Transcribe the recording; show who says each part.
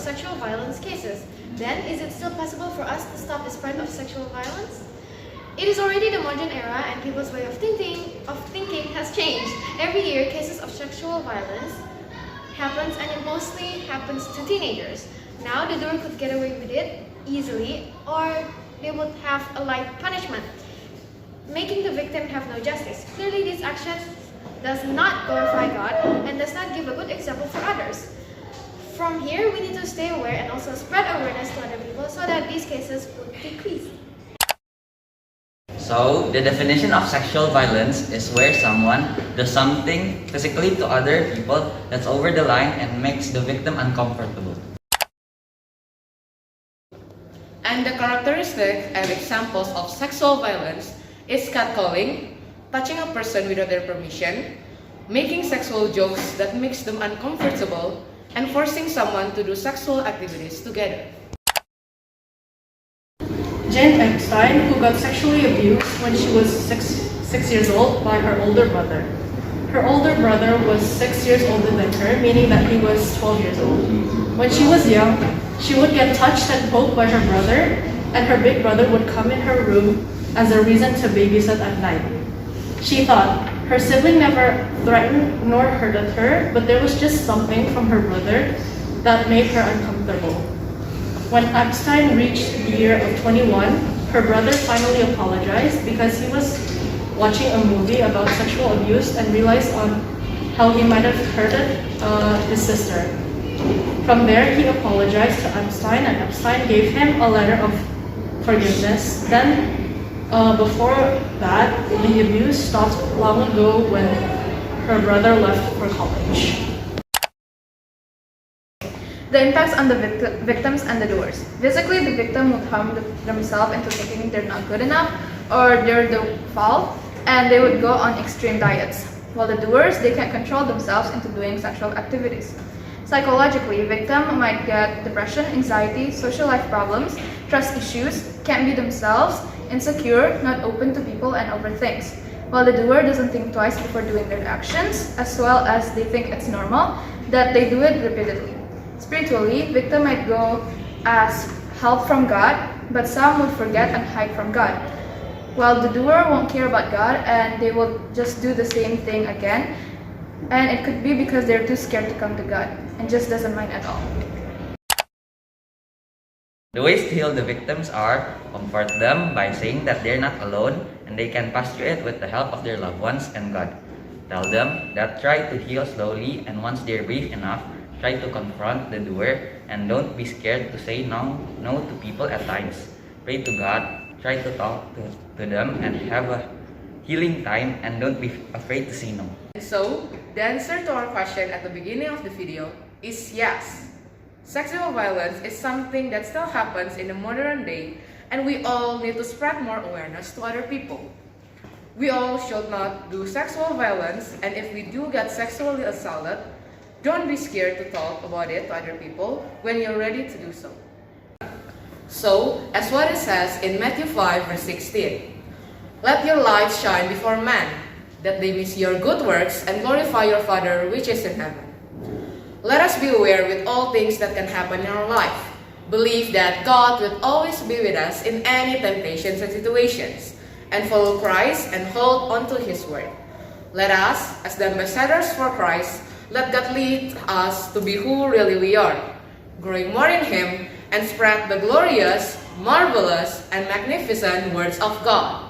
Speaker 1: sexual violence cases. Then, is it still possible for us to stop the spread of sexual violence? It is already the modern era and people's way of thinking has changed. Every year, cases of sexual violence happens and it mostly happens to teenagers. Now, the doer could get away with it easily or they would have a light punishment, making the victim have no justice. Clearly, this action does not glorify God and does not give a good example for others. From here, we need to stay aware and also spread awareness to other people so that these cases would decrease.
Speaker 2: So, the definition of sexual violence is where someone does something physically to other people that's over the line and makes the victim uncomfortable.
Speaker 3: And the characteristics and examples of sexual violence is catcalling, touching a person without their permission, making sexual jokes that makes them uncomfortable, and forcing someone to do sexual activities together.
Speaker 4: Jane Epstein, who got sexually abused when she was six years old by her older brother. Her older brother was 6 years older than her, meaning that he was 12 years old. When she was young, she would get touched and poked by her brother, and her big brother would come in her room as a reason to babysit at night. She thought her sibling never threatened nor hurted her, but there was just something from her brother that made her uncomfortable. When Epstein reached the year of 21, her brother finally apologized because he was watching a movie about sexual abuse and realized on how he might have hurted his sister. From there, he apologized to Epstein and Epstein gave him a letter of forgiveness. Then, before that, the abuse stopped long ago when her brother left for college.
Speaker 5: The impacts on the victims and the doers. Physically, the victim would harm themselves into thinking they're not good enough or they're the fault, and they would go on extreme diets. While the doers, they can't control themselves into doing sexual activities. Psychologically, a victim might get depression, anxiety, social life problems, trust issues, can't be themselves, insecure, not open to people, and overthinks. While the doer doesn't think twice before doing their actions, as well as they think it's normal that they do it repeatedly. Spiritually, victim might go ask help from God, but some would forget and hide from God. While the doer won't care about God and they will just do the same thing again, and it could be because they're too scared to come to God and just doesn't mind at all.
Speaker 2: The ways to heal the victims are comfort them by saying that they're not alone and they can pass through it with the help of their loved ones and God. Tell them that try to heal slowly, and once they're brave enough, try to confront the doer and don't be scared to say no to people at times. Pray to God, try to talk to them and have a healing time, and don't be afraid to say no.
Speaker 3: And so, the answer to our question at the beginning of the video is yes. Sexual violence is something that still happens in the modern day, and we all need to spread more awareness to other people. We all should not do sexual violence, and if we do get sexually assaulted, don't be scared to talk about it to other people when you're ready to do so. So, as what it says in Matthew 5 verse 16, "Let your light shine before men, that they may see your good works and glorify your Father which is in heaven." Let us be aware with all things that can happen in our life. Believe that God will always be with us in any temptations and situations, and follow Christ and hold on to His word. Let us, as the ambassadors for Christ, let God lead us to be who really we are, growing more in Him and spread the glorious, marvelous, and magnificent words of God.